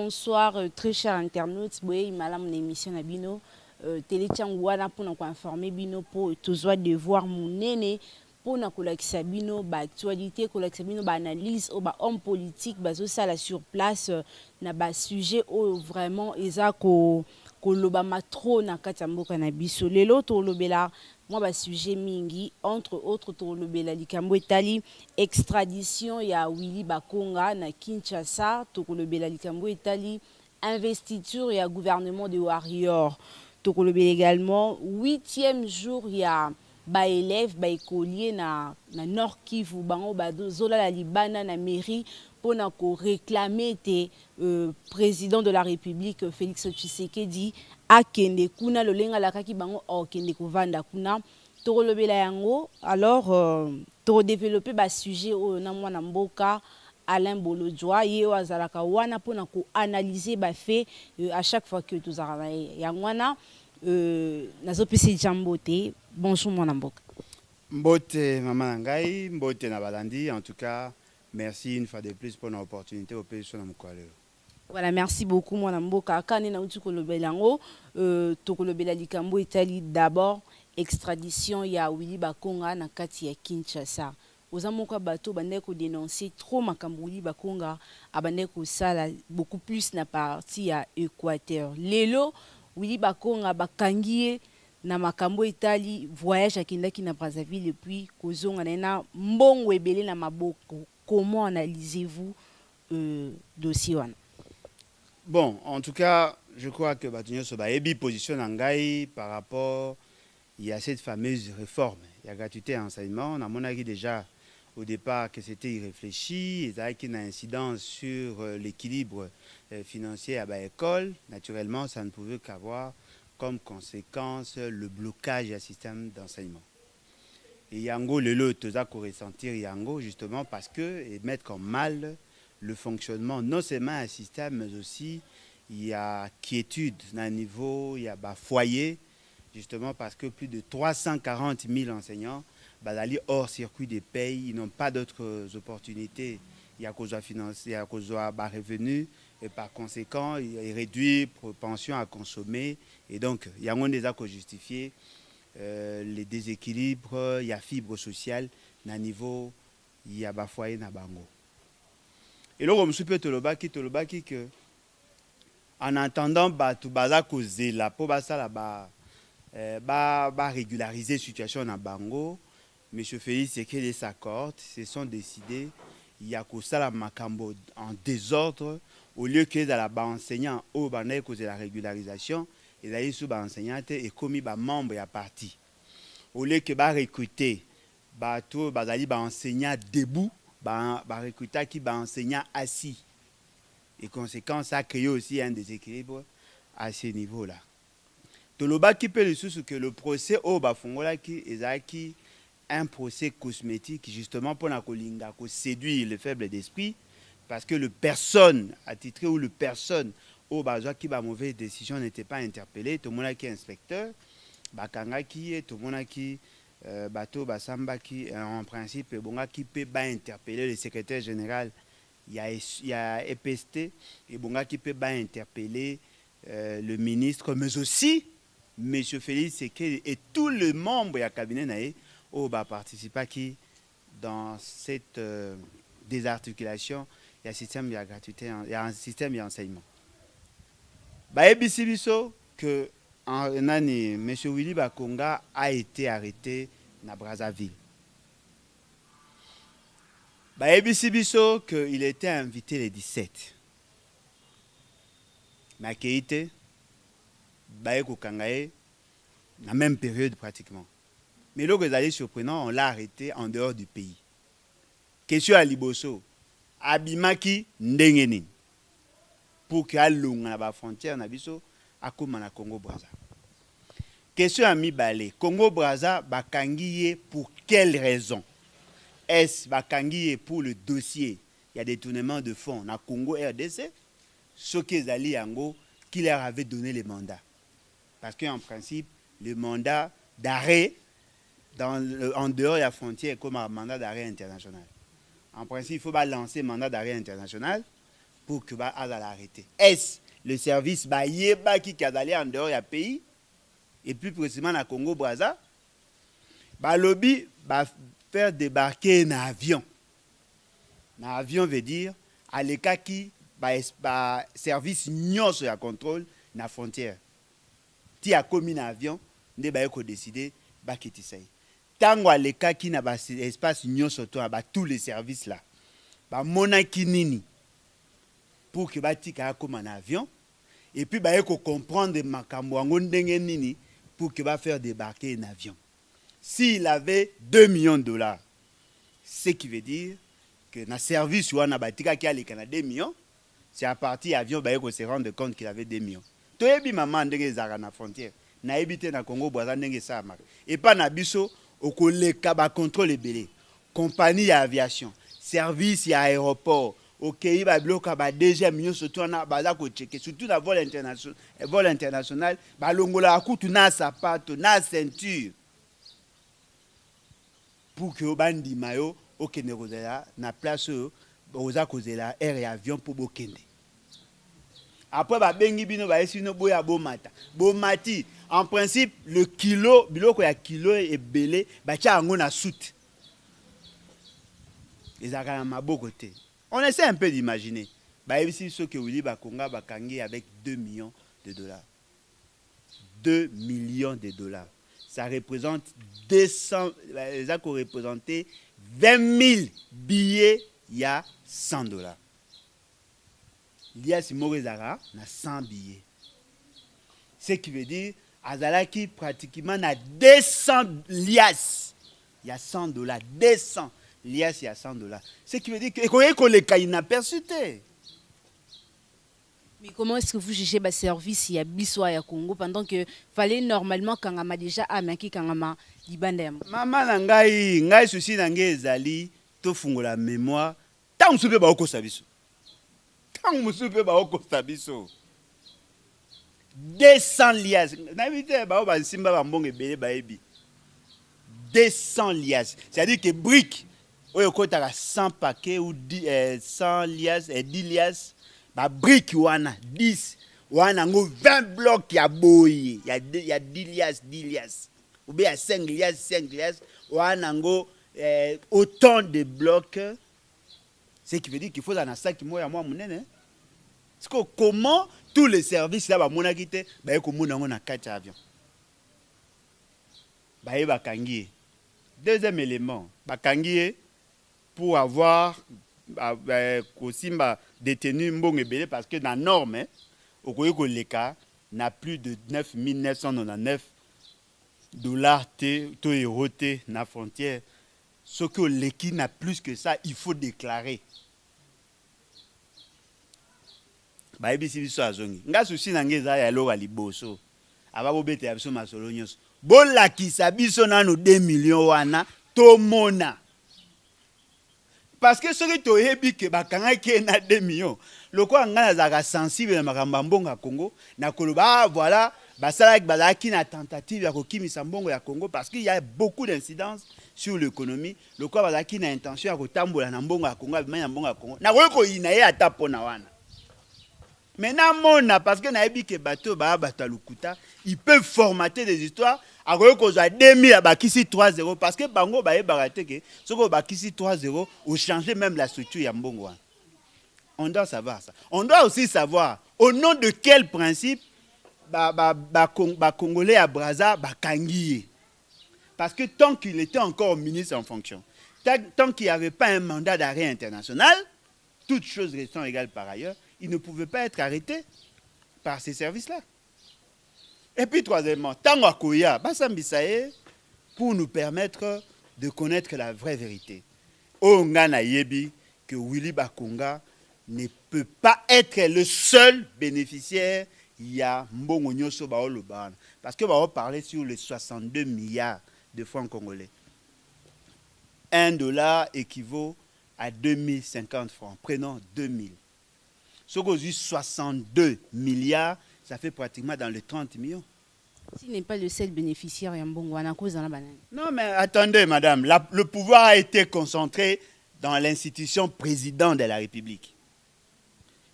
bonsoir, très chers internautes. Oui, madame, l'émission Nabino. Télé Tchangouana pour nous informer Bino pour toujours devoir mon néné pour nous collecter Bino, actualité, collecter Bino, analyse, ou homme politique, ça là sur place, na sujet où vraiment ils ont kolobama trop na katamboka na biso lelo to lobela moi sujet mingi entre autres to lobela likambo etali extradition ya Willy Bakonga na Kinshasa to lobela likambo etali investiture ya gouvernement de Warrior to lobela également 8e jour ya ba élève ba écolier na Nord Kivu bango ba zola la libana na mairie pour réclamer te président de la République Félix Tshisekedi akende kuna lolenga la kaki bango okende kovanda kuna to lobela yango alors to développer ba sujet o na mwana mboka Alain Bolodjoa ye wazalaka wana pour analyser ba fait à chaque fois que tous arana yangwana nazopesi jambo te. Bonjour mon amboka. Mbote maman ngai, mbote na balandi. En tout cas, merci une fois de plus pour l'opportunité au pays sur Namukwalelo. Voilà, merci beaucoup mon amboka. Kane na utu kolobelango, to kolobela likambo Italie d'abord extradition ya Willy Bakonga na kati ya Kinshasa. Ozamoka bato bande ko dénoncer trop makambo Willy Bakonga abande ko sala beaucoup plus na partie ya Équateur. Lelo Willy Bakonga bakangie na makambo etali voyage akendaki na Brazzaville depuis kozonga na mbongo ebele na maboko. Comment analysez-vous dossier wana? Bon, en tout cas, je crois que Batunyo Soba Ebi positionne Angaï par rapport à cette fameuse réforme. Il y a gratuité à enseignement. On a montré déjà au départ que c'était irréfléchi. Il y a une incidence sur l'équilibre financier à l'école. Naturellement, ça ne pouvait qu'avoir comme conséquence le blocage du système d'enseignement. Et Yango, le lot, tout ça qu'on ressentir Yango, justement parce que et mettre en mal le fonctionnement, non seulement un système, mais aussi il y a quiétude à un niveau, il y a foyer, justement parce que plus de 340 000 enseignants, d'aller hors circuit des pays, ils n'ont pas d'autres opportunités. Il y a cause financier, il y a cause revenus. Et par conséquent, il réduit propension à consommer. Et donc, il y a un des actes justifiés, les déséquilibres, il y a fibre sociale, à niveau, il y a foyer na bango. Et là, on me soupe tolobaki que, en entendant tout baza causer la pour ça régulariser la situation na bango, M. Félix Tshisekedi s'accorde, se sont décidés, il y a que ça la makambo en désordre. Au lieu que dans la enseignant au bandai cause la régularisation, et d'ailleurs sous enseignante et commis membre et parti. Au lieu que recruter tout enseignant debout, recruter qui enseignant assis. Et conséquent ça crée aussi un déséquilibre à ce niveau-là. Tout le bas qui peut le sous que le procès au bafongola qui est un procès cosmétique justement pour la kolinga ko séduire le faible d'esprit. Parce que le personne attitré ou le personne au besoin qui a mauvaise décision n'était pas interpellé, tout le monde qui est inspecteur, bakanga qui est tout le monde qui bateau basamba qui en principe bonga qui peut pas interpeller le secrétaire général, il y a EPST et bonga qui peut pas interpeller le ministre, mais aussi M. Félix Tshisekedi et tous les membres du cabinet naé au participer qui dans cette désarticulation. Il y a un système de gratuité, il y a un système d'enseignement. Baebi Sibiso que M. Willy Bakonga a été arrêté à Brazzaville. Baebi Sibiso qu'il était invité le 17. Mais qu'il était Baeko Kangae la même période pratiquement. Mais là, c'est surprenant, on l'a arrêté en dehors du pays. Question à Liboso. Abimaki ndengeni pour que alunga na frontière na biso akoma na Congo Brazza. Question à Mibale, Congo Brazza bakangiye pour quelle raison? Est-ce bakangiye pour le dossier? Il y a détournement de fonds na Congo RDC, ce qu'ils allaient yango qui leur avait donné le mandat. Parce qu'en principe, le mandat d'arrêt en dehors de la frontière est comme un mandat d'arrêt international. En principe, il faut lancer un mandat d'arrêt international pour que ba azala arrêté. Est-ce le service ba yeba qui a allé en dehors du pays et plus précisément na Congo Brazza ba lobby ba faire débarquer un avion. Un avion veut dire à l'état qui ba service nyonso ya contrôle na frontière. Ti a commis un avion ne ba ko décider ba kitisa. Tango à l'état qui na ba espace nyonso to ba tous les services là. Ba monaki nini pour que ba tika comme un avion et puis ba ko comprendre makambo ngo ndenge nini pour que va faire débarquer un avion. S'il avait 2 millions de dollars, ce qui veut dire que dans le service où on a bâti qui a les Canadiens 2 millions, c'est à partir de l'avion qu'on se rend compte qu'il avait 2 millions. Tout le monde a été la frontière. On a habité dans le Congo, et pas dans biso au collègue contrôle les belés. Compagnie d'aviation, service à aéroport, ok, il va bloquer déjà millions surtout on a checker surtout dans vol international, ba longola akutu na sapato na ceinture pour que bandi mayo ok ne kozela na place oza kozela air et avion pour bokende. Après ba bengi bino ba esino boya bomata. Bomati en principe le kilo biloko ya kilo et belé ba tia ngo na soute. Ezaka na maboko te. On essaie un peu d'imaginer. Bah, ici, ce que Willy Bakonga va gagner avec 2 millions de dollars. 2 millions de dollars. Ça représente 200, ça peut représenter 20 000 billets, il y a 100 dollars. Il y a si Morezara, il y a 100 billets. Ce qui veut dire, Azalaki pratiquement a 200 liasses. Il y a 100 dollars, 200. Lias, il y a 100 dollars. Ce qui veut dire que les cas inaperçus. Mais comment est-ce que vous jugez le service il y a Bisswa et Congo pendant que fallait normalement quand on a déjà amaki quand on a libandem. Maman ngai souci nangai ezali to fungola mémoire tant musupe ba oko sabiso. Tant musupe ba oko sabiso. 200 lias. Na vite ba ba simba ba mbonge belé ba ebi. 200 lias. C'est-à-dire que brique oyo kotaka 100 paquets ou 100 lias et 10 lias ba brique wana 10 wana ngo 20 blocs ya boye ya 10 lias ou bien 5 lias wana ngo autant de blocs, ce qui veut dire qu'il faut un sac moya moi munene. Parce que comment tous les services là ba monaki te ba ko mona ngo na 4 avions ba yeba kangi. Deuxième élément ba kangi pour avoir Kosimba détenu mbongo ebele parce que dans la norme okoyeko leka n'a plus de 9 999 dollars to euro te na frontière. Ce que leki n'a plus que ça, il faut déclarer. Ba ebisi biso azongi. Nga susi na ngeza ya loka liboso. Aba bobete ya biso masolo nyonso. Bolakisa biso nanu 2 millions wana to mona. Parce que ceux qui ont dit que bakanga qui na 2 millions, le quoi ngana zaka sensible na makamba mbongo Congo, na koloba voilà, basala bazaki na tentative ya kokimisa mbongo ya Congo parce qu'il y a beaucoup d'incidences sur l'économie, le quoi bazaki na intention ya kotambola na mbongo ya Congo, na mbongo ya Congo. Na ko ina ye ata pona wana. Maintenant mona parce que na ebi ke bato ba batalukuta, ils peuvent formater des histoires. A ko za 2000 à bakisi 3-0 parce que bango ba baraté que ce ko bakisi 3-0 ou changer même la structure ya mbongo. On doit savoir ça. On doit aussi savoir au nom de quel principe Congolais à Brazza kangiye. Parce que tant qu'il était encore ministre en fonction, tant qu'il n'y avait pas un mandat d'arrêt international, toutes choses restant égales par ailleurs, il ne pouvait pas être arrêté par ces services-là. Et puis troisièmement, Tango Akoya, Basambisaye, pour nous permettre de connaître la vraie vérité. Ongana Yebi, que Willy Bakonga ne peut pas être le seul bénéficiaire, il y a Mbongo Nyoso Baoloban. Parce que on va parler sur les 62 milliards de francs congolais. 1 dollar équivaut à 2050 francs. Prenons 2000. Ce qu'on dit 62 milliards, ça fait pratiquement dans les 30 millions. S'il n'est pas le seul bénéficiaire, non, mais attendez, madame. Le pouvoir a été concentré dans l'institution président de la République.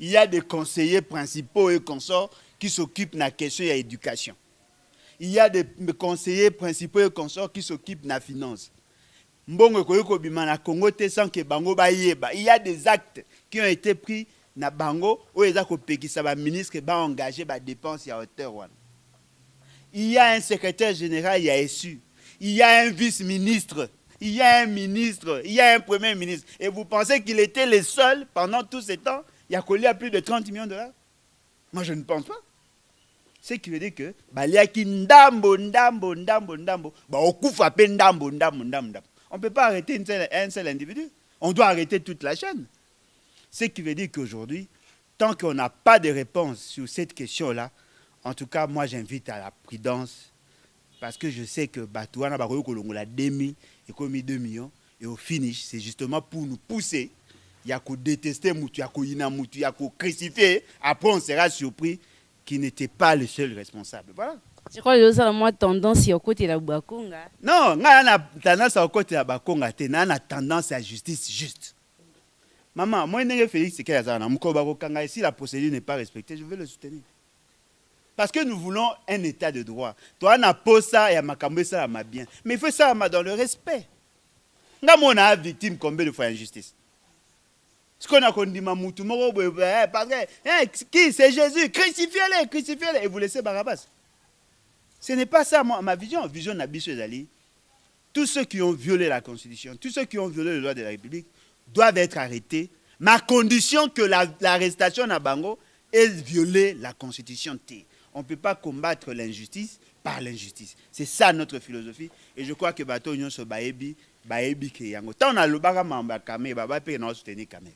il y a des conseillers principaux et consorts qui s'occupent de la question de l'éducation. Il y a des conseillers principaux et consorts qui s'occupent de la finance. Mbongo koyoko bima na Congo te sans que bango ba yeba. Il y a des actes qui ont été pris na bango où ils ont pekisa ba ministre ba engagé ba dépenses à hauteur wana. Il y a un secrétaire général, il y a SU. Il y a un vice-ministre, il y a un ministre, il y a un premier ministre. Et vous pensez qu'il était le seul pendant tout ce temps? Il y a collé à plus de 30 millions de dollars? Moi, je ne pense pas. Ce qui veut dire que, on ne peut pas arrêter un seul individu. On doit arrêter toute la chaîne. Ce qui veut dire qu'aujourd'hui, tant qu'on n'a pas de réponse sur cette question-là, en tout cas, moi, j'invite à la prudence. Parce que je sais que Batouana a 2 millions et au finish, c'est justement pour nous pousser. Il y a qu'à détester Moutou, il y a qu'à crucifier. Après, on sera surpris qu'il n'était pas le seul responsable. Voilà. Je crois que ça a moi tendance à côté de la Bakonga. Non, on a tendance à côté de la Bakonga. On a tendance à justice juste. Maman, moi, je Félix, c'est que si la procédure n'est pas respectée, je vais le soutenir. Parce que nous voulons un état de droit. Toi, on a posé ça et on ça m'a bien. Mais il faut ça dans le respect. Nous avons victime combien de fois injustice. Ce qu'on a dit, parce que qui c'est Jésus, crucifiez-le, crucifiez-le et vous laissez Barabbas. Ce n'est pas ça ma vision. Vision d'Abissou Zali. Tous ceux qui ont violé la Constitution, tous ceux qui ont violé le droit de la République doivent être arrêtés. Mais à condition que l'arrestation à Bango ait violé la Constitution. On ne peut pas combattre l'injustice par l'injustice. C'est ça notre philosophie. Et je crois que Bato Union se baebi ke yango. Tant on a le baga mamba kame, baba pe na soutenir kame.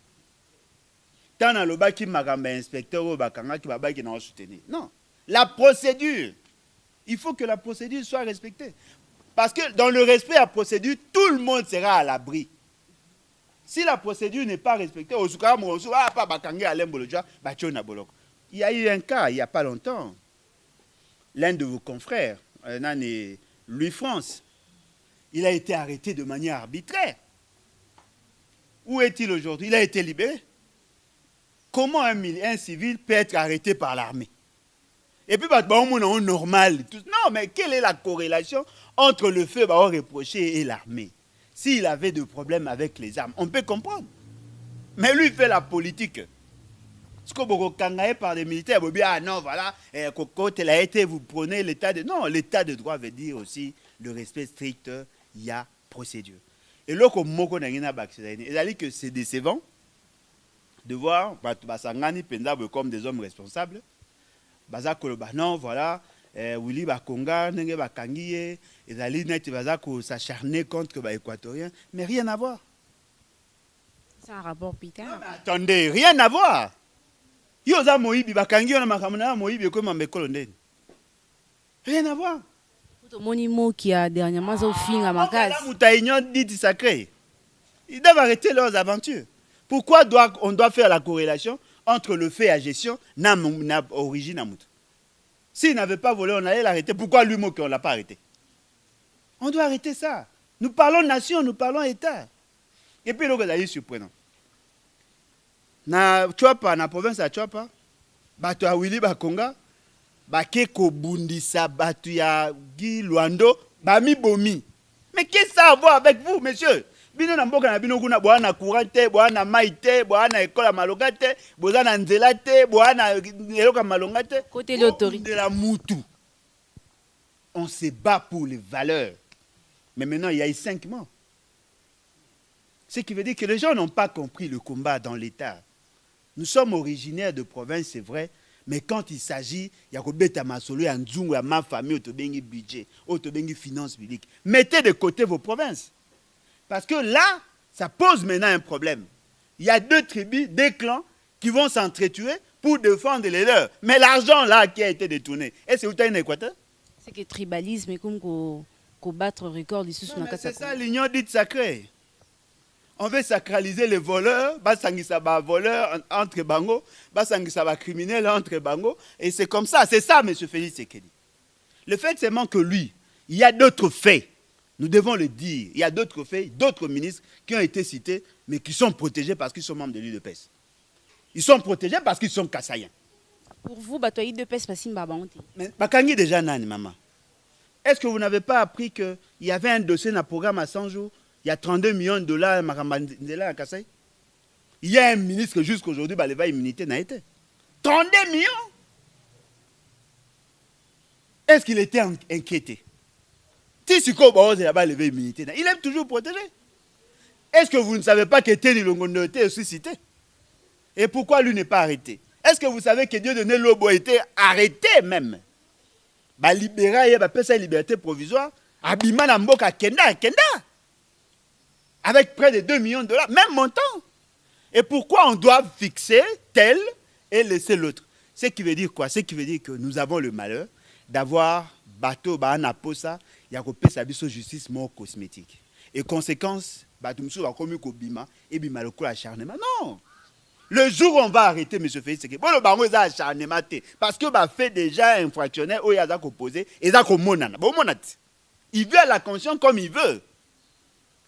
Tant on a le baga qui magamba inspecteur ou bakanga qui baba qui na soutenir. Non. La procédure. Il faut que la procédure soit respectée. Parce que dans le respect à la procédure, tout le monde sera à l'abri. Si la procédure n'est pas respectée, il y a eu un cas il n'y a pas longtemps. L'un de vos confrères, Louis France, il a été arrêté de manière arbitraire. Où est-il aujourd'hui? Il a été libéré. Comment un civil peut être arrêté par l'armée? Et puis, normal. Non, mais quelle est la corrélation entre le fait reproché et l'armée? S'il avait des problèmes avec les armes, on peut comprendre. Mais lui, il fait la politique. Ce que vous avez par des militaires, vous dites, ah non, voilà, quand elle a été, vous prenez l'état de... Non, l'état de droit veut dire aussi le respect strict, il y a procédure. Et là, comme que c'est décevant de voir comme des hommes responsables. Non, voilà, Willy Bakonga, Nenge Bakangiye, et Zali Net s'acharner contre les Équatoriens, mais rien à voir. C'est un rapport Peter. Attendez, rien à voir. Yoza Moïbi, Bakangi, on a Makamana, Moïbi, comme un colonel. Rien à voir. Tout le monde qui a dernièrement au fin à ma case. Dit sacré. Ils doivent arrêter leurs aventures. Pourquoi on doit faire la corrélation entre le fait et la gestion n'a origine à Moutou? S'il n'avait pas volé, on allait l'arrêter. Pourquoi lui, on ne l'a pas arrêté? On doit arrêter ça. Nous parlons nation, nous parlons État. Et puis, c'est surprenant. Na Chouapa, na province de Chouapa, Bato ya Willy Bakonga, Bakeko Bundisa, Bato ya Guy Luando, Bami Bomi. Mais qu'est-ce que ça a à voir avec vous, monsieur? Bino na mboka na bino kuna bwana courante, bwana maite, bwana école malongate, bwana nzelate, bwana eloka malongate. Côté l'autorité. De la Moutou. On se bat pour les valeurs. Mais maintenant, il y a eu 5 morts. Ce qui veut dire que les gens n'ont pas compris le combat dans l'État. Nous sommes originaires de province, c'est vrai, mais quand il s'agit, il y a Kobeta Masolo, il y a Nzungu, il y a ma famille, il y a budget, il y a finances publiques. Mettez de côté vos provinces. Parce que là, ça pose maintenant un problème. Il y a 2 tribus, 2 clans qui vont s'entretuer pour défendre les leurs. Mais l'argent là qui a été détourné, est-ce que vous avez un Équateur? C'est que le tribalisme est comme qu'on battre record ici sur la c'est ça l'union dite sacrée. On veut sacraliser les voleurs, basangisa voleurs entre bango, basangisa criminels entre bango, et c'est comme ça, c'est ça, M. Félix Sekedi. Le fait seulement que lui, il y a d'autres faits, nous devons le dire, il y a d'autres faits, d'autres ministres qui ont été cités, mais qui sont protégés parce qu'ils sont membres de l'UDPS. Ils sont protégés parce qu'ils sont kassaïens. Pour vous, batoyi de pèse pas simba banté. Mais bakangi déjà nani, maman. Est-ce que vous n'avez pas appris qu'il y avait un dossier dans le programme à 100 jours? Il y a 32 millions de dollars à Kassai. Il y a un ministre jusqu'à aujourd'hui, il va immunité n'a été. 32 millions. Est-ce qu'il était inquiété? Tissiko Baoz là-bas levé immunité. Il est toujours protégé. Est-ce que vous ne savez pas que Teni Longondo était suscité? Et pourquoi lui n'est pas arrêté? Est-ce que vous savez que Dieu Dieudonné Lobo était arrêté même? Ba libérer, ba pesa liberté provisoire. Abima na mboka kenda. Avec près de 2 millions de dollars, même montant. Et pourquoi on doit fixer tel et laisser l'autre? Ce qui veut dire quoi? Ce qui veut dire que nous avons le malheur d'avoir bateau bana posa ya ko pesa biso justice mort cosmétique. Et conséquence, bateau musu va komi ko bima et bima le coup acharnement. Non. Le jour où on va arrêter M. Félix, c'est que bon le bango est acharnement parce que bah fait déjà infractionnaire où il y a ko poser et ça ko monana. Bon monat. Il veut à la conscience comme il veut.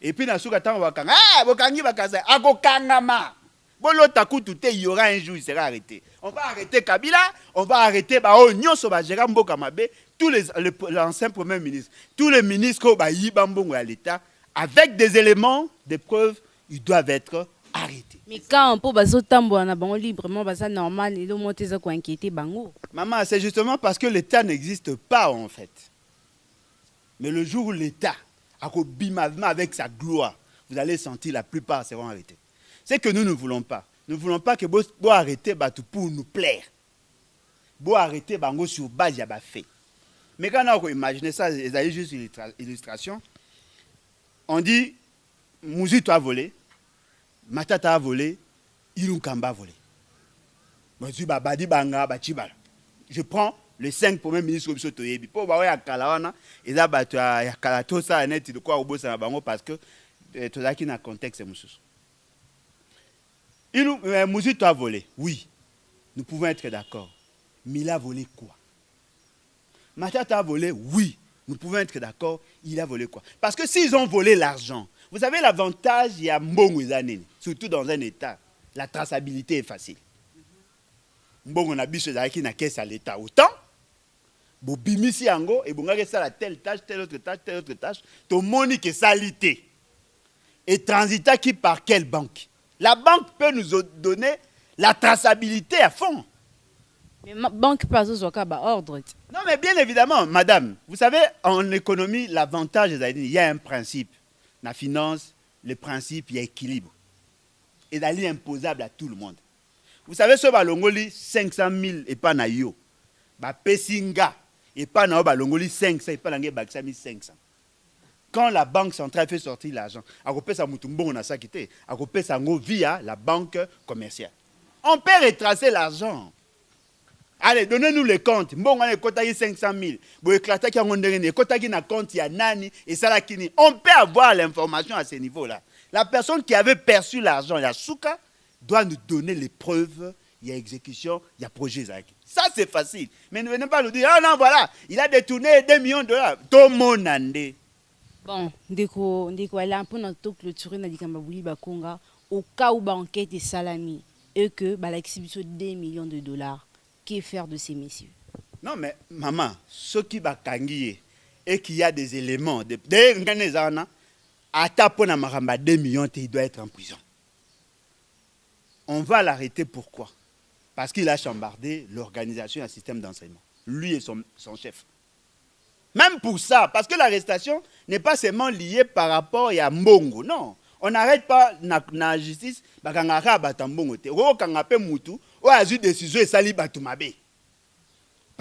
Et puis dans ce cas on va kanga bokangi bakasa akokangama. Bon l'autre coup tout il y aura un jour il sera arrêté. On va arrêter Kabila, on va arrêter bao nyonso ba Jérôme Mbokamabe, tous l'ancien premier ministre, tous les ministres ko ba yibambongo à l'état avec des éléments, des preuves, ils doivent être arrêtés. Mais quand on peut bazo tambo na bango librement basa normal et le monter ça ko inquiéter bango. Maman, c'est justement parce que l'état n'existe pas en fait. Mais le jour où l'état a avec sa gloire, vous allez sentir la plupart seront arrêtés. C'est que nous ne voulons pas. Nous ne voulons pas que vous arrêtez pour nous plaire. Vous arrêtez bango sur base de fait. Mais quand on imagine ça, ils ont juste une illustration. On dit, Mouzi a volé, Matata a volé, Ilunkamba a volé. Je prends les 5 premiers ministres de Toyebi. Pour voir ya Kalawana, ils ont battu ya Kalato ça net de quoi au bout ça bango parce que tout ça qui n'a contexte Moussous. Mouzi a volé, oui. Nous pouvons être d'accord. Mais il a volé quoi? Matata a volé, oui. Nous pouvons être d'accord, il a volé quoi? Parce que s'ils ont volé l'argent, vous savez l'avantage, il y a Mbongo Zanene, surtout dans un État, la traçabilité est facile. Mbongo na biso qui na caisse à l'État. Autant, bo bimisi ango, et bonga ça la telle tâche, telle autre tâche, ton monique salité. Et transita qui par quelle banque? La banque peut nous donner la traçabilité à fond. Mais banque pas aux ordre. Non, mais bien évidemment, madame, vous savez, en économie, l'avantage, il y a un principe. La finance, le principe, il y a équilibre. Et d'aller imposable à tout le monde. Vous savez, ce balongoli, 500 000 et pas na yo. Ba pesinga, et pas na balongoli 500 et pas na 500. Quand la banque centrale fait sortir l'argent, à côté ça mutumbo on a ça quitté, à côté ça via la banque commerciale. On peut retracer l'argent. Allez, donnez-nous les comptes. Bon, on a 500 000. Bon, éclater qui a un compte, il y a nani et ça là qui. On peut avoir l'information à ce niveau-là. La personne qui avait perçu l'argent, il y a Souka, doit nous donner les preuves. Il y a exécution, il y a projet. Ça, c'est facile. Mais ne venez pas nous dire, ah non, voilà, il a détourné 2 millions de dollars. Tout le monde en. Bon, ndeko là pour notre clôturer na dikambabuli bakonga au cas où ba enquête est salami et que ba l'exhibition 2 millions de dollars. Que faire de ces messieurs? Non, mais maman, ceux qui va kangier et qu'il y a des éléments, des à tapona maramba 2 millions, il doit être en prison. On va l'arrêter pourquoi? Parce qu'il a chambardé l'organisation et un système d'enseignement. Lui et son chef. Même pour ça, parce que l'arrestation n'est pas seulement liée par rapport à Mbongo, non. On n'arrête pas la justice, par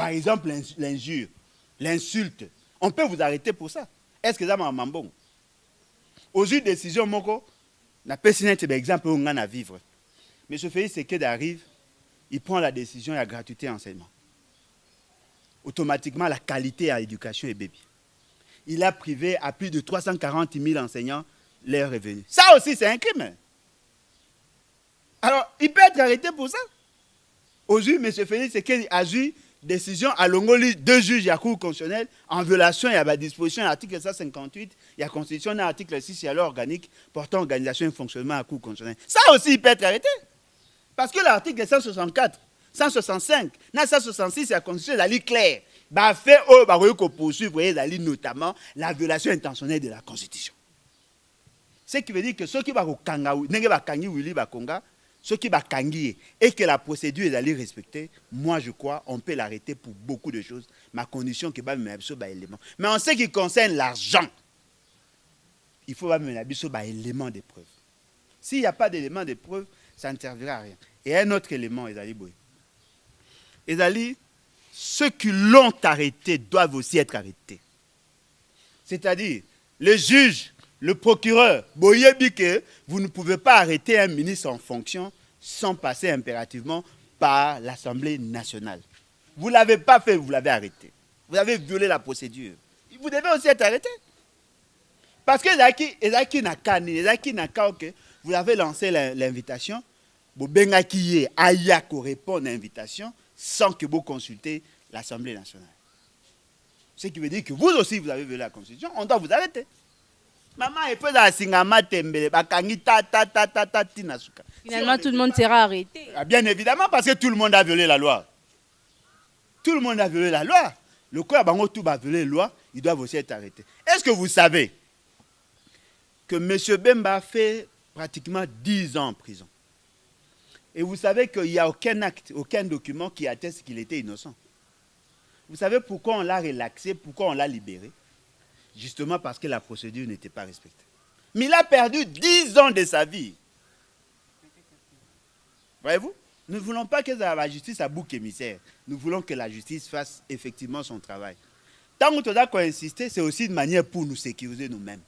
exemple, l'injure, l'insulte. On peut vous arrêter pour ça. Est-ce que ça m'a bon? Aux yeux de décision, moko, na personnalité exemple où on a à vivre. M. Félix Seked arrive, il prend la décision et la gratuité enseignement. Automatiquement, la qualité à l'éducation est bébé. Il a privé à plus de 340 000 enseignants leurs revenus. Ça aussi, c'est un crime. Alors, il peut être arrêté pour ça. Aujourd'hui, M. Félix Seked a eu décision à Longoli, 2 juges de la Cour constitutionnelle en violation, il y a la disposition de l'article 158, il y a la Constitution de l'article 6, il y a l'organique portant organisation et fonctionnement à la Cour constitutionnelle. Ça aussi, il peut être arrêté. Parce que l'article 164, 165, 166 de la Constitution est clair. Bah fait poursuivre notamment la violation intentionnelle de la Constitution. Ce qui veut dire que ceux qui vont et que la procédure est d'aller respecter, moi je crois on peut l'arrêter pour beaucoup de choses. Ma condition que élément. Mais en ce qui concerne l'argent, il faut un élément de preuve. S'il n'y a pas d'élément de preuve, ça ne servira à rien. Et un autre élément, ceux qui l'ont arrêté doivent aussi être arrêtés. C'est-à-dire, le juge, le procureur, vous ne pouvez pas arrêter un ministre en fonction sans passer impérativement par l'Assemblée nationale. Vous ne l'avez pas fait, vous l'avez arrêté. Vous avez violé la procédure. Vous devez aussi être arrêté. Parce que vous avez lancé l'invitation, vous répond à l'invitation sans que vous consultez l'Assemblée nationale. Ce qui veut dire que vous aussi, vous avez violé la Constitution, on doit vous arrêter. Maman, Finalement, tout le monde sera arrêté. Bien évidemment, parce que tout le monde a violé la loi. Tout le monde a violé la loi. Le corps Bango tout va violer la loi, ils doivent aussi être arrêtés. Est-ce que vous savez que M. Bemba a fait pratiquement 10 ans en prison? Et vous savez qu'il n'y a aucun acte, aucun document qui atteste qu'il était innocent. Vous savez pourquoi on l'a relaxé, pourquoi on l'a libéré? Justement parce que la procédure n'était pas respectée. Mais il a perdu 10 ans de sa vie. Voyez-vous? Nous ne voulons pas que la justice a bouc émissaire. Nous voulons que la justice fasse effectivement son travail. Tant que nous avons insisté, c'est aussi une manière pour nous sécuriser nous-mêmes.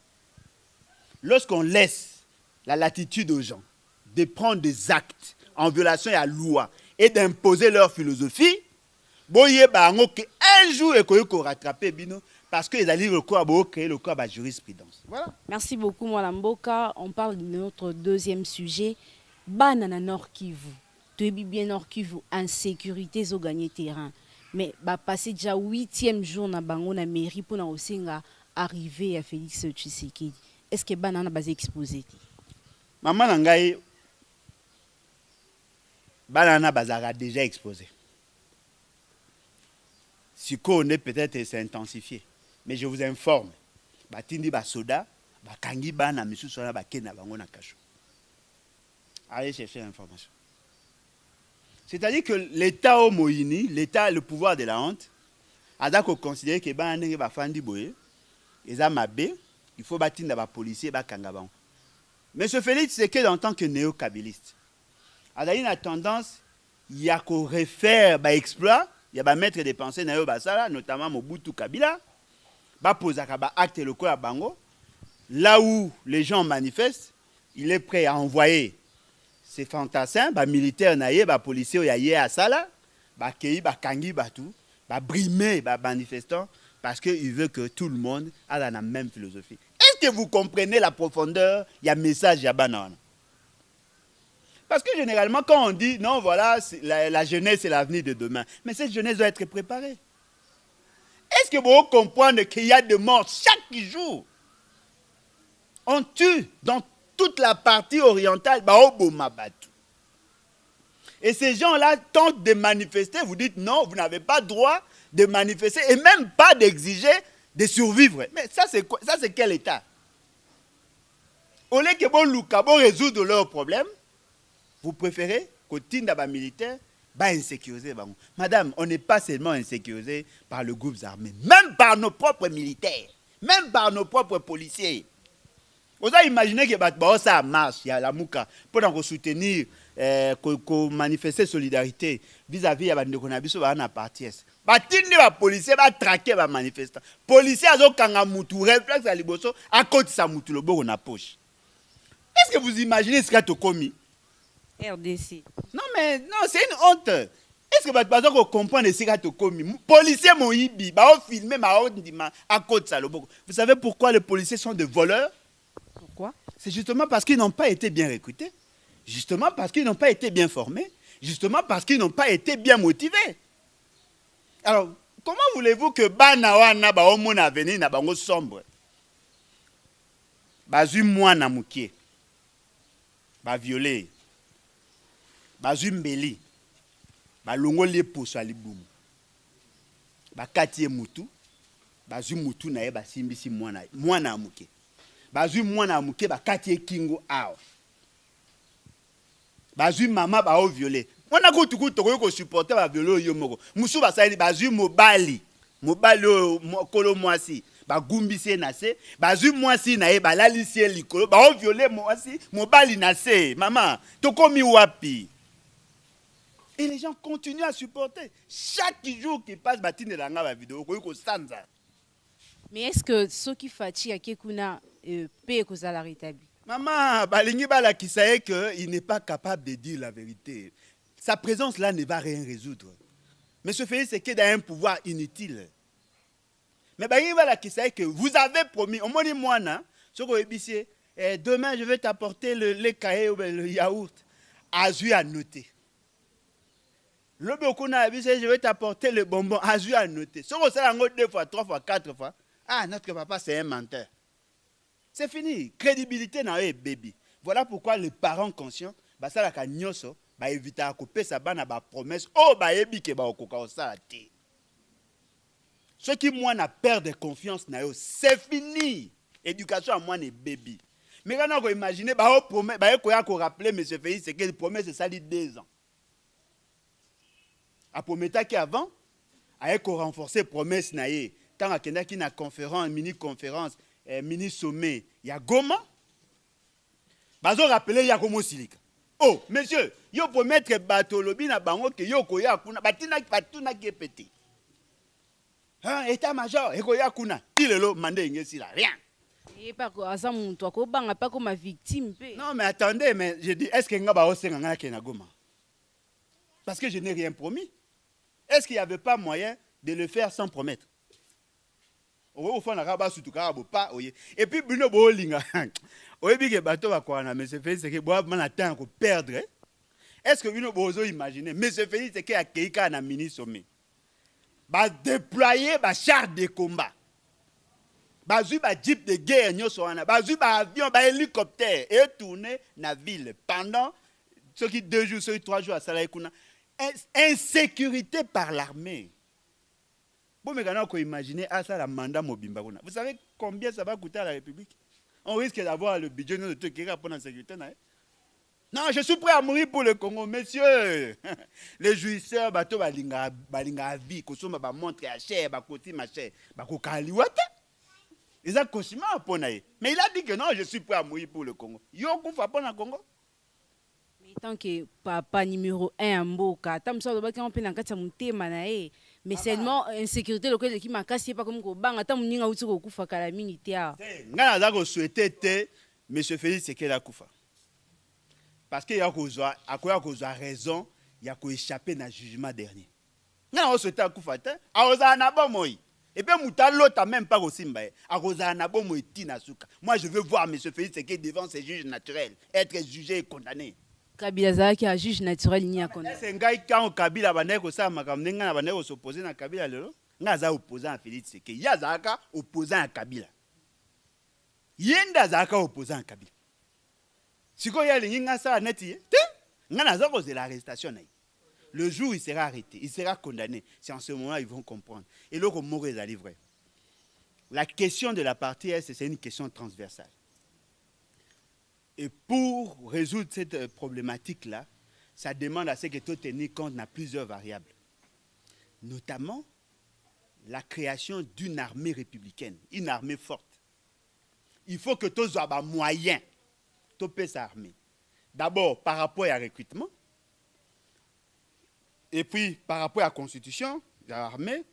Lorsqu'on laisse la latitude aux gens de prendre des actes en violation de la loi et d'imposer leur philosophie, un jour, il faut rattraper parce qu'ils allaient créer le corps de jurisprudence. Voilà. Merci beaucoup, Mwalamboka. On parle de notre deuxième sujet. Banana Nord Kivu. Tu bien Nord Kivu, insécurité, ils ont gagné terrain. Mais passer déjà 8e jour dans la mairie pour arriver à Félix Tshisekedi. Est-ce que Banana va exposé? Maman Nangaï, Banana Bazara déjà exposé. Si on est peut-être c'est intensifié. Mais je vous informe, Batindi Basoda, Bakangi Bana, M. Sola Bakena Bangona Kacho. Allez chercher l'information. C'est-à-dire que l'État au Moïni, l'État, le pouvoir de la honte, a d'accord considéré que Banana Bafandi Boye, il faut bâtir des policiers, Bakangabang. Mais ce Félix, c'est que en tant que néo-kabiliste, il y a une tendance, il y a qu'on refaire des exploits, il y a des maîtres de pensée, notamment Mobutu Kabila, poser acte le à Bango. Là où les gens manifestent, il est prêt à envoyer ses fantassins, militaires, policiers, à Sala, Kangi, brimer les manifestants, parce qu'il veut que tout le monde ait la même philosophie. Est-ce que vous comprenez la profondeur? Il y a un message à Banane. Parce que généralement, quand on dit, non, voilà, la jeunesse c'est l'avenir de demain, mais cette jeunesse doit être préparée. Est-ce que vous comprenez qu'il y a des morts chaque jour? On tue dans toute la partie orientale, et ces gens-là tentent de manifester, vous dites non, vous n'avez pas droit de manifester et même pas d'exiger de survivre. Mais ça c'est quoi? Ça c'est quel état? Au lieu que vous résoudre leurs problèmes, vous préférez que les militaires insécurisés. Madame, on n'est pas seulement insécurisé par le groupe armé, même par nos propres militaires, même par nos propres policiers. Vous avez imaginé que ça marche, il y a la mouka, pour soutenir, pour manifester solidarité vis-à-vis de la partie est. Les policiers vont traquer les manifestants. Les policiers ont moutou, réflexe à liboso, à côté de sa moutou, le bon poche. Est-ce que vous imaginez ce qu'a commis? RDC. Non, mais non, c'est une honte. Est-ce que vous comprenez ce qu'a commis? Les policiers m'ont filmé à côté de ça. Vous savez pourquoi les policiers sont des voleurs? Pourquoi? C'est justement parce qu'ils n'ont pas été bien recrutés, justement parce qu'ils n'ont pas été bien formés, justement parce qu'ils n'ont pas été bien motivés. Alors, comment voulez-vous que Banawana ba omona avenir na bango sombre? Bazui mwana mukie. Ba violer. bazwi mbeli balongoli poso ya libumu bakati ye mutu bazwi mutu na ye basimbisi mwana ya muke bazwi mwana ya muke bakati ye kingo awa bazwi mama bao violé mwana kutu tokoki kosupporte baviole oyo moko musu basali bazwi mobali oyo kolo mwasi bagumbisi ye na se bazwi mwasi na ye balalisi ye likolo bao viole mwasi mobali na se mama tokomi wapi. Et les gens continuent à supporter. Chaque jour qui passe, batine dans la vidéo, mais est-ce que ceux qui fatiguent à Kekuna paient cause à la rétabli? Maman, balingi bala qui sait qu'il n'est pas capable de dire la vérité. Sa présence là ne va rien résoudre. Mais ce fait, c'est qu'il a un pouvoir inutile. Mais balingi bala qui sait que vous avez promis, au moins moi, demain je vais t'apporter le cahier ou le yaourt. Azui à noter. Le je vais t'apporter le bonbon. Azui à noter. Si on s'est 2 fois, 3 fois, 4 fois, ah, notre papa, c'est un menteur. C'est fini. Crédibilité n'a pas baby. Voilà pourquoi les parents conscients, bah ça la kanyoso, bah éviter à couper sa banne à ba promesse. Oh bah ébi que bah au coca ça té. Ceux qui moi n'a peur de confiance n'a c'est fini. Éducation à moi n'est baby. Mais quand on imagine bah au promet bah quoi qu'on rappeler monsieur Félix c'est que le promesse c'est ça dit 2 ans. A prometa qui avant a renforcer promesse na ye tant a kenda ki na conférence mini conférence mini sommet ya Goma bazo rappeler ya Goma silika oh monsieur yo promettre bato lobi na bango ke yo koya kuna batina patuna ki pété hein état major e koya kuna tilelo mande ngesi la rien et pas ko asa muntu akobanga pas comme victime pe. Non mais attendez mais je dis est-ce que nga ba osenga nga ke na Goma parce que je n'ai rien promis. Est-ce qu'il n'y avait pas moyen de le faire sans promettre? Et puis, Bruno Bolinga, perdre. Est-ce que Bruno Bozo imagine? Mais ce fait, c'est qu'il y a quelqu'un à mini sommet. Va déployer un char de combat. Va jouer un jeep de guerre, va jouer un avion, un hélicoptère et tourner dans la ville pendant ceux qui 2 jours, ceux qui 3 jours à Salaïkouna. Insécurité par l'armée. Vous imaginez ça la mandat mobimba. Vous savez combien ça va coûter à la République? On risque d'avoir le budget de tout qui pour la sécurité. Non, je suis prêt à mourir pour le Congo, messieurs. Les jouisseurs, bateau balinga vie, kosoma ba montre à cher, ba koti ma cher, ba kokaliwata. Ils ont cauchemar pour naï. Mais il a dit que non, je suis prêt à mourir pour le Congo. Yo kufa pour le Congo. Tant que papa numéro 1 en Mboka, tant que on peut n'enquêter mon thème nae, mais seulement insécurité locale qui m'a cassé pas comme ko banga tant mninga uti ko kufa kala militaire. Ngana za ko souhaiter monsieur Félix Sekela kufa. Parce que ya ko zo raison, ya ko échapper na jugement dernier. Ngana souhaiter kufa te, aoza na bomoy. Et puis Moutalo t'as même pas aussi mbaye. Aoza na bomoy tina suka. Moi je veux voir monsieur Félix Sekela devant ses juges naturels, être jugé et condamné. Kabila zaki a juge naturel ni akona. C'est ngai quand Kabila baneko ko sa makamne nga baneko s'opposer na Kabila lelo. Nga za opposant à Félix Sekela. Ya zaka opposant à Kabila. Yenda zaka opposant à Kabila. Siko ya lingi nga sa neti te. Nga na zako c'est l'arrestation na. Le jour où il sera arrêté, il sera condamné. C'est en ce moment ils vont comprendre. Et là comme Maurice a livré. La question de la partie est c'est une question transversale. Et pour résoudre cette problématique-là, ça demande à ce que tu tenir compte de plusieurs variables. Notamment, la création d'une armée républicaine, une armée forte. Il faut que tu aies des moyens de faire cette armée. D'abord, par rapport à recrutement, et puis par rapport à la constitution de l'armée.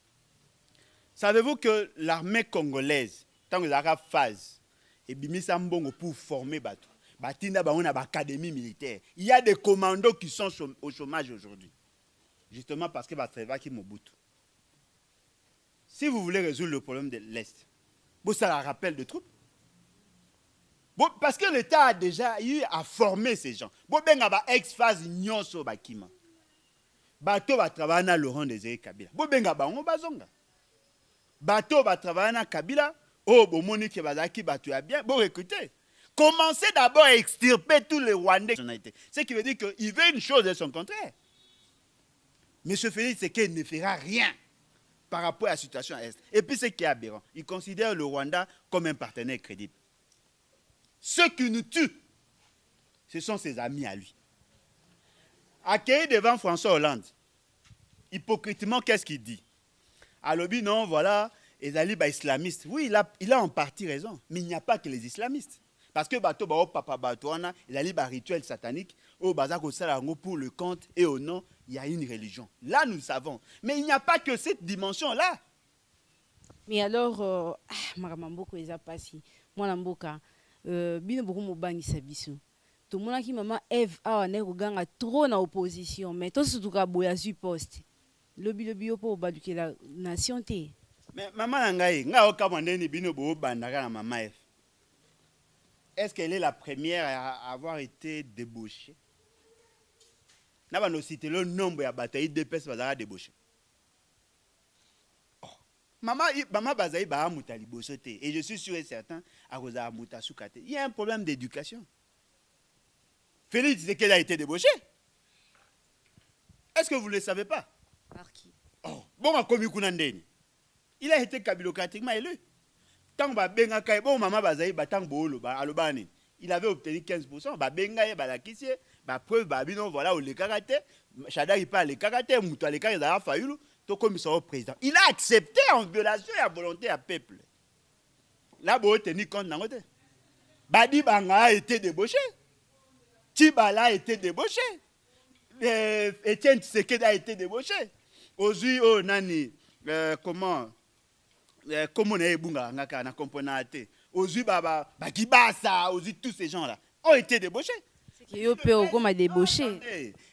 Savez-vous que l'armée congolaise, tant que la phase, et bimisa mbongo pour former bateau. Batinda ba on a l'académie militaire. Il y a des commandos qui sont au chômage aujourd'hui. Justement parce que Batreva qui Mobutu. Si vous voulez résoudre le problème de l'Est, vous ça la rappel de troupes. Bon, parce que l'État a déjà eu à former ces gens. Bon, ben ba ex-phase nyonso bakima. Bateau va travailler dans Laurent Désiré Kabila. Bon, ben ba on bazonga. Bateau va travailler dans Kabila. Oh, bon moni ke bazaki bateau a bien. Bon, écoutez. Commencez d'abord à extirper tous les Rwandais. Ce qui veut dire qu'il veut une chose et son contraire. M. Félix Tshisekedi ne fera rien par rapport à la situation à l'Est. Et puis ce qui est aberrant, il considère le Rwanda comme un partenaire crédible. Ceux qui nous tuent, ce sont ses amis à lui. Accueilli devant François Hollande, hypocritement, qu'est-ce qu'il dit? Alors, non, voilà, les islamistes. Oui, il a en partie raison, mais il n'y a pas que les islamistes. Parce que bateau papa batouana, il a un rituel satanique au bazako salango pour le compte et au nom, il y a une religion. Là nous savons, mais il n'y a pas que cette dimension là. Mais alors maramamboko eza pasi. Moi namboka bino beaucoup mobangisa biso. Tout le monde qui maman Eve a ne koganga trop na opposition, mais tout surtout ka boya su poste. Lobi po baduke la nation té. Mais maman ngai nga okamande ni bino bo bandaka na maman Eve. Est-ce qu'elle est la première à avoir été débauchée? Nous avons cité le nombre de batailles de personnes qui ont été débauchées. Oh. Maman Bazaï ba amuta libosote. Et je suis sûr et certain à cause amuta soukate. Il y a un problème d'éducation. Félix Tshisekedi a été débauché. Est-ce que vous ne le savez pas? Par qui? Oh. Bon, il a été kabilocratiquement élu. Tant ba benga kay bon maman Bazaï ba tang bolo ba alobani. Il avait obtenu 15%, ba benga ba la kisie, ba preuve ba bino voilà au le karaté, Chada il parle le karaté, muto le karaté da fayulu, to comme son président. Il a accepté en violation de la volonté du peuple. Là bo tenu compte nangote. Badi Banga a été débauché. Tibala a été débauché. Etienne Tshisekedi a été débauché. Ozui o nani comment on est bunga ngaka na componente Ozu baba bakibasa Ozu tous ces gens là ont été débauchés. C'est que yo pe o comme débauché.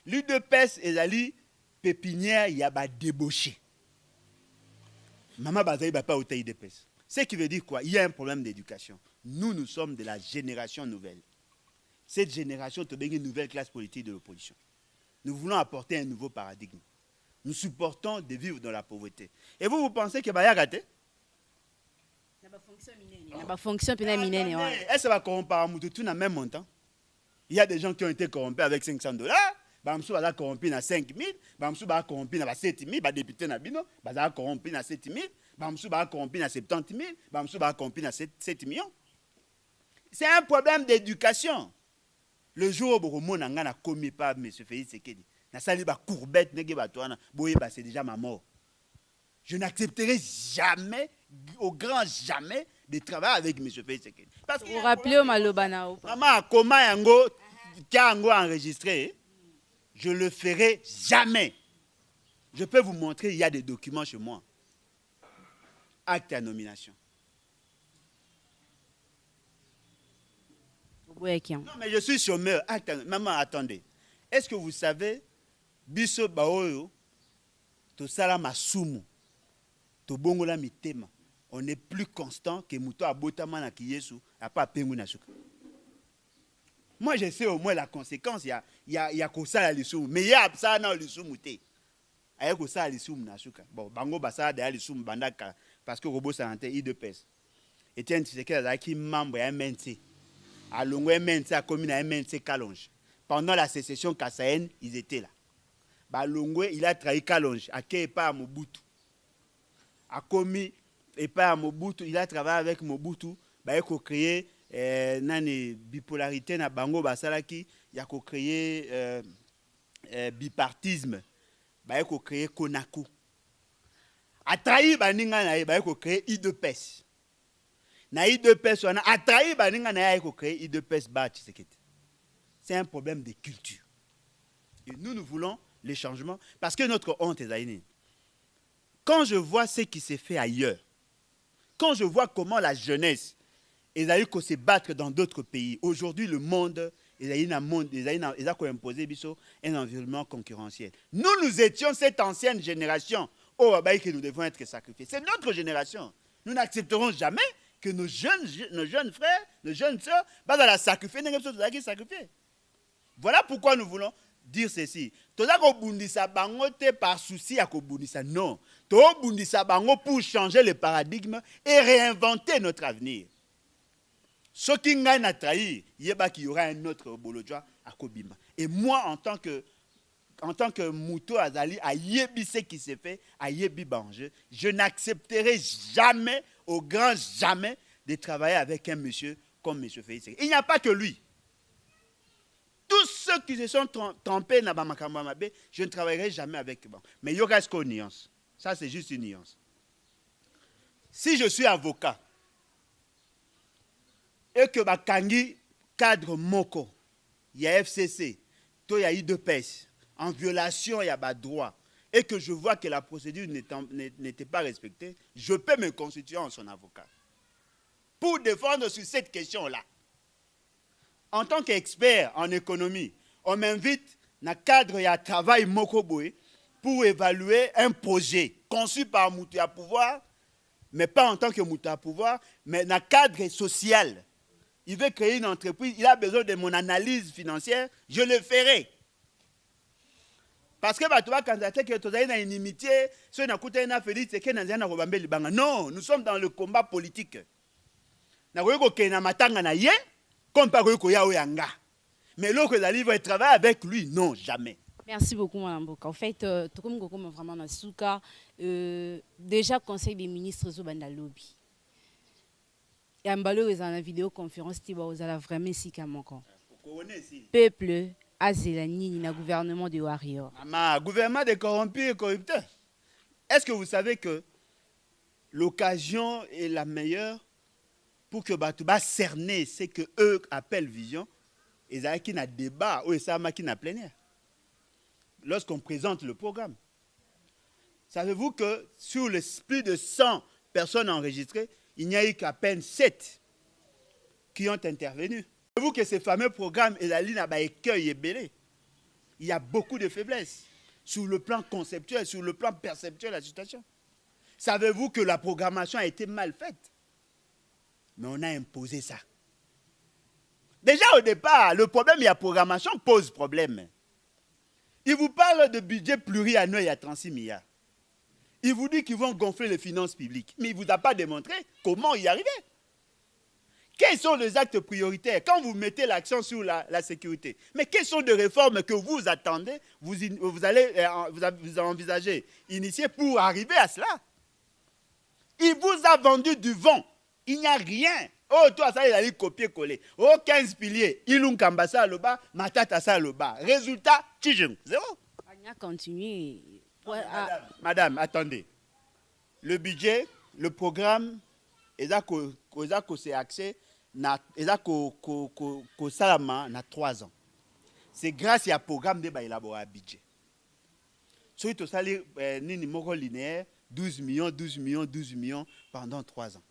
L'UDPS ezali pépinière il y a ba débauché. Maman Bazaï ba pas au UDPS. Ce qui veut dire quoi? Il y a un problème d'éducation. Nous sommes de la génération nouvelle. Cette génération te une nouvelle classe politique de l'opposition. Nous voulons apporter un nouveau paradigme. Nous supportons de vivre dans la pauvreté. Et vous pensez que ba ya raté? Fonction minene. Est-ce que ça va corrompre tout dans même montant? Il y a des gens qui ont été corrompus avec $500. Bamsou va corrompu à 5 000. Bamsou va corrompu à 7 000. Député Nabino va corrompu à 7 000. Bamsou va corrompu à 70 000. Bamsou va corrompu à 7 millions. C'est un problème d'éducation. Le jour où on a commis par M. Félix Tshisekedi, c'est déjà ma mort. Je n'accepterai jamais, au grand jamais, de travailler avec M. Félix Tshisekedi. Parce que vous rappelez au Malobana. Maman, comment yango enregistré, je le ferai jamais. Je peux vous montrer, il y a des documents chez moi. Acte à nomination. Non, mais je suis chômeur. Maman, attendez. Est-ce que vous savez, biso baoyo, to sala masumu, to bongola mitema, on est plus constant que muto abotama na kiyesu, a pas pengu na suka. Moi, je sais au moins la conséquence. Il y a que ça à l'issue. Mais il y a ça dans l'issue mouté. Il y a que ça à l'issue na suka. Bon, bango basa de l'issue bandaka parce que robot santé IDPS. Et tiens, tu sais que là qui membre ya MNC. À Longo MNC a commis na MNC Kalonge. Pendant la sécession kassaïenne, ils étaient là. Bah Longo, il a trahi Kalonge, a créé pas Mobutu. A commis et pas Mobutu, il a travaillé avec Mobutu, bah il a créé nani bipolarité na bango basalaki, il a créé bipartisme. Bah il a créé Konaku. A trahi baninga na bah il a créé IDPS. Na IDPS on a trahi baninga na il a créé IDPS ba Tshisekedi. C'est un problème de culture. Et nous voulons les changements parce que notre honte est aïnée. Quand je vois ce qui s'est fait ailleurs, quand je vois comment la jeunesse est allée se battre dans d'autres pays, aujourd'hui le monde est imposé un environnement concurrentiel. Nous étions cette ancienne génération que nous devons être sacrifiés. C'est notre génération. Nous n'accepterons jamais que nos jeunes frères, nos jeunes sœurs, dans la sacrifier. Voilà pourquoi nous voulons dire ceci. Toza ko bundisa bango te par souci à ko bundisa non. To bundisa bango pour changer le paradigme et réinventer notre avenir. Ce qui n'a trahi, il y aura un autre Bolodjoa à Kobima. Et moi, en tant que Mouto Azali, à Yebi ce qui s'est fait, à Yebi Bange, je n'accepterai jamais, au grand jamais, de travailler avec un monsieur comme M. Félix. Il n'y a pas que lui. Tous ceux qui se sont trompés dans Bamakambo Mabe, je ne travaillerai jamais avec eux. Mais il y aura une nuance. Ça, c'est juste une nuance. Si je suis avocat et que Bakangi cadre Moko, il y a FCC, il y a IDPS, en violation, il y a droit, et que je vois que la procédure n'était pas respectée, je peux me constituer en son avocat. Pour défendre sur cette question-là. En tant qu'expert en économie, on m'invite dans le cadre de travail Mokoboe pour évaluer un projet conçu par Moutou à pouvoir, mais pas en tant que Moutou à pouvoir, mais dans le cadre social. Il veut créer une entreprise, il a besoin de mon analyse financière, je le ferai. Parce que tu vas candidater que tu as une inimitié, ceux qui ont une Félix, c'est que non, nous sommes dans le combat politique. Comme par mais l'autre va travailler avec lui, non, jamais. Merci beaucoup, Mme Boka. En fait, tout comme vraiment dans Souka, déjà, Conseil des ministres Zobanda Lobby. Et en balo, ils ont la vidéoconférence, ils ont vraiment si kamoko. Peuple, Azelani, le gouvernement de Warrior. Maman, gouvernement de corrompus et corrupteurs. Est-ce que vous savez que l'occasion est la meilleure pour que Batouba cerner ce que eux appellent vision, et ça qui n'a débat ou ça qui n'a plénière. Lorsqu'on présente le programme, savez-vous que sur les plus de 100 personnes enregistrées, il n'y a eu qu'à peine 7 qui ont intervenu. Savez-vous que ces fameux programmes, et la ligne à écueil et belé, il y a beaucoup de faiblesses sur le plan conceptuel, sur le plan perceptuel de la situation. Savez-vous que la programmation a été mal faite? Mais on a imposé ça. Déjà au départ, le problème de la programmation pose problème. Il vous parle de budget pluriannuel à 36 milliards. Il vous dit qu'ils vont gonfler les finances publiques. Mais il ne vous a pas démontré comment y arriver. Quels sont les actes prioritaires quand vous mettez l'accent sur la sécurité? Mais quelles sont les réformes que vous attendez, vous allez envisager, initier pour arriver à cela? Il vous a vendu du vent. Il n'y a rien. Oh, toi, ça, il a dit copier-coller. Oh, 15 piliers. Ilung Kambasa le bas, Matata ça le bas. Résultat, Tijung. Zéro. On a continué. Madame, attendez. Le budget, le programme, c'est axé, salama na 3 ans. C'est grâce à un programme de élaborer un budget. Si tu as nini moko linéaire, 12 millions, 12 millions, 12 millions pendant 3 ans.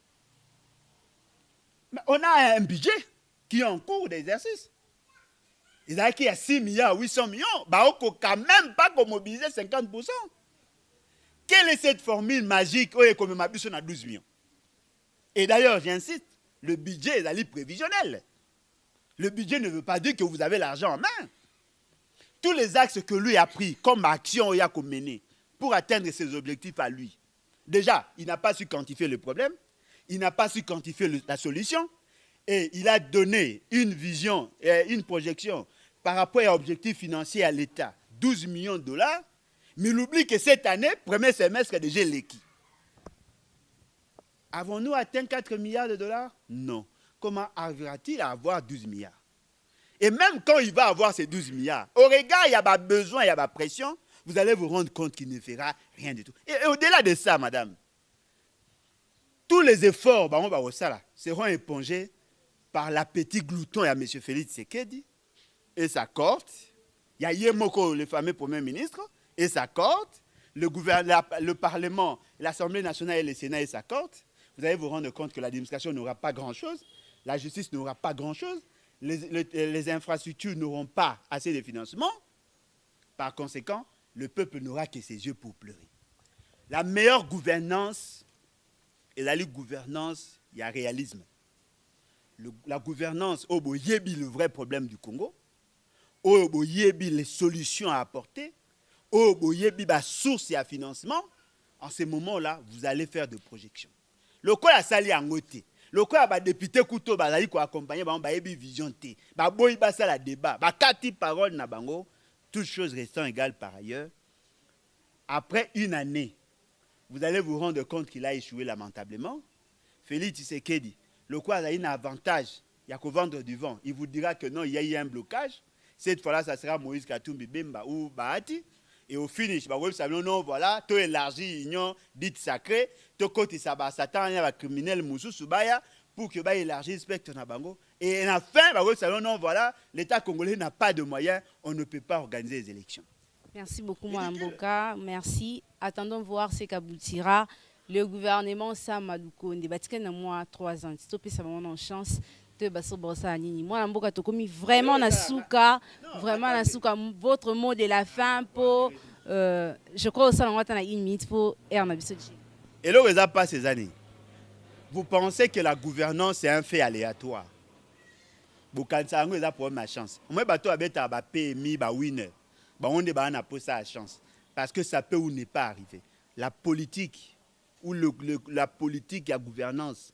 Mais on a un budget qui est en cours d'exercice. Il y a 6 milliards, 800 millions. Bah, on ne peut quand même pas mobiliser 50%. Quelle est cette formule magique où on a 12 millions? Et d'ailleurs, j'insiste, le budget est prévisionnel. Le budget ne veut pas dire que vous avez l'argent en main. Tous les axes que lui a pris comme action il a mené pour atteindre ses objectifs à lui. Déjà, il n'a pas su quantifier le problème. Il n'a pas su quantifier la solution et il a donné une vision et une projection par rapport à l'objectif financier à l'État, 12 millions de dollars, mais il oublie que cette année, premier semestre, déjà l'équipe. Avons-nous atteint 4 milliards de dollars? Non. Comment arrivera-t-il à avoir 12 milliards? Et même quand il va avoir ces 12 milliards, au regard, il y a besoin, il y a pression, vous allez vous rendre compte qu'il ne fera rien du tout. Et au-delà de ça, madame, tous les efforts seront épongés par l'appétit glouton à M. Félix Tshisekedi et sa cohorte. Il y a Yemoko, le fameux Premier ministre, et sa cohorte, le Parlement, l'Assemblée nationale et le Sénat et sa cohorte. Vous allez vous rendre compte que l'administration n'aura pas grand-chose, la justice n'aura pas grand-chose, les infrastructures n'auront pas assez de financement. Par conséquent, le peuple n'aura que ses yeux pour pleurer. La meilleure gouvernance, et la gouvernance, il y a réalisme. La gouvernance, le vrai problème du Congo, les solutions à apporter, la source et à financement, en ce moment-là, vous allez faire des projections. Le quoi a sali en côté. Le quoi ba député Kuto bazali ko accompagner ba yebi vision té. Ba boyi ba ça la débat. Ba kati parole na bango, toutes choses restant égales par ailleurs. Après une année, vous allez vous rendre compte qu'il a échoué lamentablement. Félix Tshisekedi, le quoi a un avantage, il y a qu'au vendre du vent. Il vous dira que non, il y a eu un blocage. Cette fois-là, ça sera Moïse Katumbi Bemba ou Bahati. Et au finish, bah, oui, non, voilà, tu élargis l'union dite sacrée, tu côté ça, bah, Satan, il y a un criminel Moussou Soubaya, pour que bah, élargisse le spectre na bango. Et enfin, bah, oui, non, voilà, l'État congolais n'a pas de moyens, on ne peut pas organiser les élections. Merci beaucoup, Mboka. Merci. Attendons voir ce qu'aboutira le gouvernement Samadouko. On débattit dans moi 3 ans. Stopper ça vraiment en chance. Moi, Mboka, tu vraiment na souka, vraiment na souka. Votre mot de la fin pour, je crois que ça on a une minute pour Ernabiso. Et là, ça passe ces années. Vous pensez que la gouvernance est un fait aléatoire? Vous pensez que ça pour ma chance. Moi, bateau avec un PMI, winner. On n'a pas ça à chance. Parce que ça peut ou n'est pas arrivé. La politique ou la politique et la gouvernance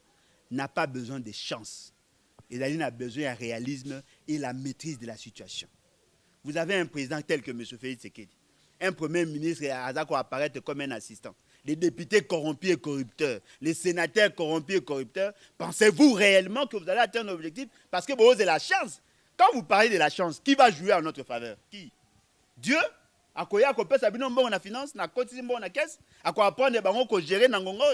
n'a pas besoin de chance. Il a besoin de réalisme et la maîtrise de la situation. Vous avez un président tel que M. Félix Tshisekedi, un premier ministre qui apparaît comme un assistant, les députés corrompus et corrupteurs, les sénateurs corrompus et corrupteurs. Pensez-vous réellement que vous allez atteindre l'objectif? Parce que vous avez la chance. Quand vous parlez de la chance, qui va jouer en notre faveur? Qui? Dieu? À quoi la finance, na côté na caisse, à quoi apprendre les banques à gérer nangongo.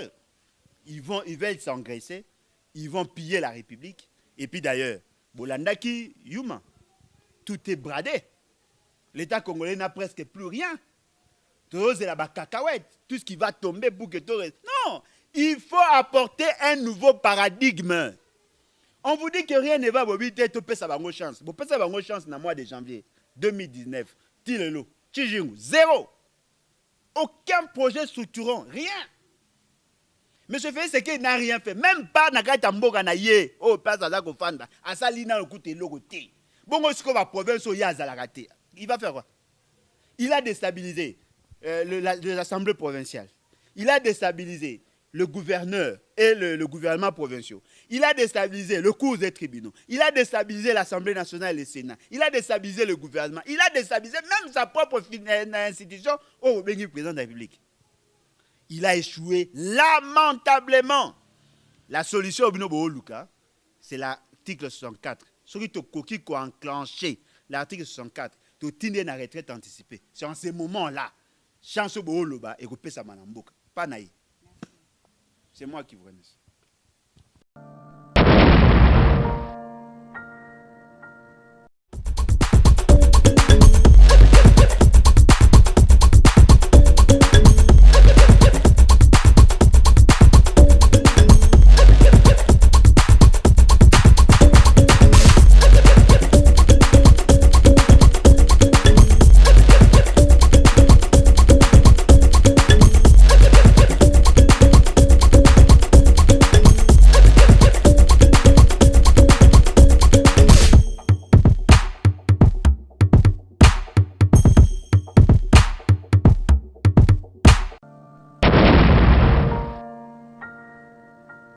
Ils veulent s'engraisser, ils vont piller la République. Et puis d'ailleurs, Bolandaki, Yuma, tout est bradé. L'État congolais n'a presque plus rien. Tout est la cacahuète, tout ce qui va tomber pour que tout reste. Non, il faut apporter un nouveau paradigme. On vous dit que rien ne va, vous dites que ça va avoir chance. Vous pouvez avoir chance dans le mois de janvier 2019. Tilelo, Tchijingu, zéro. Aucun projet structurant, rien. Monsieur Félix Tshisekedi n'a rien fait. Même pas Nakata Mboka na ye. Oh, pas ça ko fanda. Asali na lokoute lokote. Bongo siko va province ya zalakate. Il va faire quoi? Il a déstabilisé l'Assemblée provinciale. Il a déstabilisé le gouverneur et le gouvernement provincial. Il a déstabilisé le cours des tribunaux. Il a déstabilisé l'Assemblée nationale et le Sénat. Il a déstabilisé le gouvernement. Il a déstabilisé même sa propre institution au président de la République. Il a échoué lamentablement. La solution au Luka, c'est l'article 64. Ce qui te enclenché l'article 64, tu as une retraite anticipée. C'est en ce moment-là, chance au Luba et repère sa manamboka. Pas naïf. C'est moi qui vous remercie.